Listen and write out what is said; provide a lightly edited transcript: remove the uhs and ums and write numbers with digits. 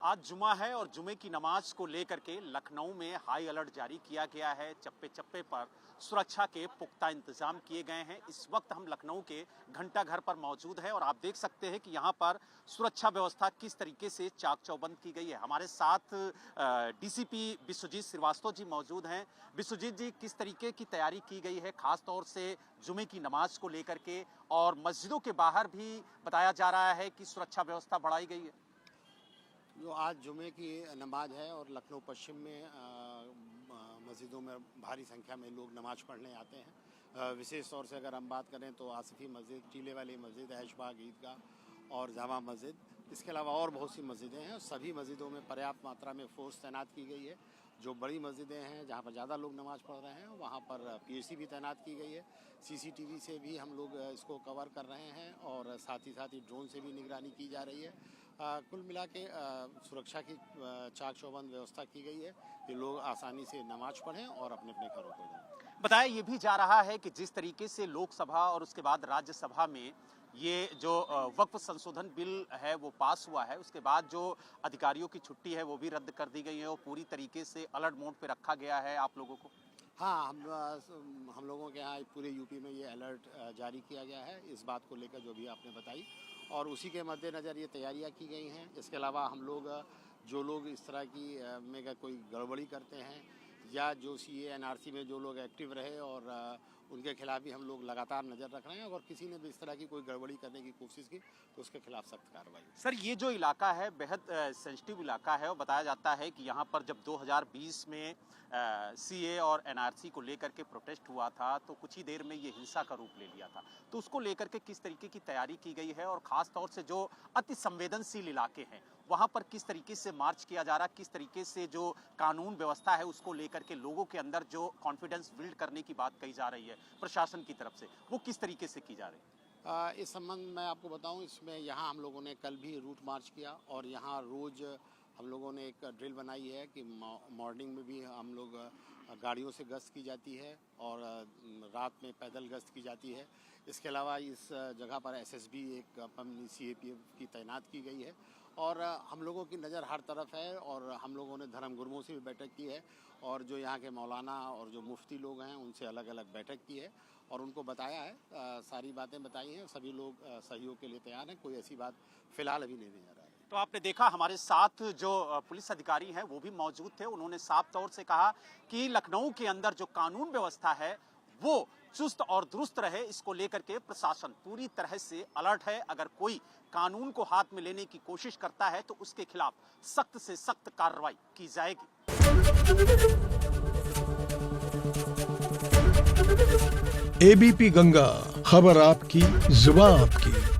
आज जुमा है और जुमे की नमाज को लेकर के लखनऊ में हाई अलर्ट जारी किया गया है। चप्पे चप्पे पर सुरक्षा के पुख्ता इंतजाम किए गए हैं। इस वक्त हम लखनऊ के घंटा घर पर मौजूद हैं और आप देख सकते हैं कि यहाँ पर सुरक्षा व्यवस्था किस तरीके से चाक चौबंद की गई है। हमारे साथ डीसीपी विश्वजीत श्रीवास्तव जी मौजूद हैं। विश्वजीत जी, किस तरीके की तैयारी की गई है खास तौर से जुमे की नमाज को लेकर के, और मस्जिदों के बाहर भी बताया जा रहा है कि सुरक्षा व्यवस्था बढ़ाई गई है। जो आज जुमे की नमाज है और लखनऊ पश्चिम में मस्जिदों में भारी संख्या में लोग नमाज पढ़ने आते हैं। विशेष तौर से अगर हम बात करें तो आसिफी मस्जिद, टीले वाली मस्जिद, ऐशबाग ईदगाह और जामा मस्जिद, इसके अलावा और बहुत सी मस्जिदें हैं। सभी मस्जिदों में पर्याप्त मात्रा में फोर्स तैनात की गई है। जो बड़ी मस्जिदें हैं जहाँ पर ज़्यादा लोग नमाज़ पढ़ रहे हैं वहाँ पर पीएसी भी तैनात की गई है। सीसीटीवी से भी हम लोग इसको कवर कर रहे हैं और साथ ही ड्रोन से भी निगरानी की जा रही है। कुल मिला के सुरक्षा की चाक चौबंद व्यवस्था की गई है कि लोग आसानी से नमाज पढ़ें और अपने अपने घरों को जाएं। बताया ये भी जा रहा है कि जिस तरीके से लोकसभा और उसके बाद राज्यसभा में ये जो वक्फ संशोधन बिल है वो पास हुआ है, उसके बाद जो अधिकारियों की छुट्टी है वो भी रद्द कर दी गई है और पूरी तरीके से अलर्ट मोड पे रखा गया है आप लोगों को। हाँ, हम लोगों के यहाँ पूरे यूपी में ये अलर्ट जारी किया गया है इस बात को लेकर जो भी आपने बताई, और उसी के मद्देनज़र ये तैयारियां की गई हैं। इसके अलावा हम लोग जो लोग इस तरह की में कोई गड़बड़ी करते हैं या जो सीए एनआरसी में जो लोग एक्टिव रहे और उनके खिलाफ भी हम लोग लगातार नज़र रख रहे हैं। अगर किसी ने भी इस तरह की कोई गड़बड़ी करने की कोशिश की तो उसके खिलाफ सख्त कार्रवाई। सर, ये जो इलाका है बेहद सेंसिटिव इलाका है और बताया जाता है कि यहाँ पर जब 2020 में सीए और एनआरसी को लेकर के प्रोटेस्ट हुआ था तो कुछ ही देर में ये हिंसा का रूप ले लिया था, तो उसको लेकर के किस तरीके की तैयारी की गई है और ख़ास तौर से जो अति संवेदनशील इलाके हैं वहाँ पर किस तरीके से मार्च किया जा रहा है, किस तरीके से जो कानून व्यवस्था है उसको लेकर के लोगों के अंदर जो कॉन्फिडेंस बिल्ड करने की बात कही जा रही है प्रशासन की तरफ से, वो किस तरीके से की जा रही है? इस संबंध में आपको बताऊं, इसमें यहाँ हम लोगों ने कल भी रूट मार्च किया और यहाँ रोज़ हम लोगों ने एक ड्रिल बनाई है कि मॉर्निंग में भी हम लोग गाड़ियों से गश्त की जाती है और रात में पैदल गश्त की जाती है। इसके अलावा इस जगह पर एसएसबी एक सीएपीएफ की तैनात की गई है और हम लोगों की नज़र हर तरफ है। और हम लोगों ने धर्म गुरुओं से भी बैठक की है और जो यहाँ के मौलाना और जो मुफ्ती लोग हैं उनसे अलग अलग बैठक की है और उनको बताया है, सारी बातें बताई हैं। सभी लोग सहयोग के लिए तैयार हैं, कोई ऐसी बात फ़िलहाल अभी नहीं नजर आ रही। तो आपने देखा हमारे साथ जो पुलिस अधिकारी हैं वो भी मौजूद थे। उन्होंने साफ तौर से कहा कि लखनऊ के अंदर जो कानून व्यवस्था है वो चुस्त और दुरुस्त रहे, इसको लेकर के प्रशासन पूरी तरह से अलर्ट है। अगर कोई कानून को हाथ में लेने की कोशिश करता है तो उसके खिलाफ सख्त से सख्त कार्रवाई की जाएगी। एबीपी गंगा, खबर आपकी, जुबान आपकी।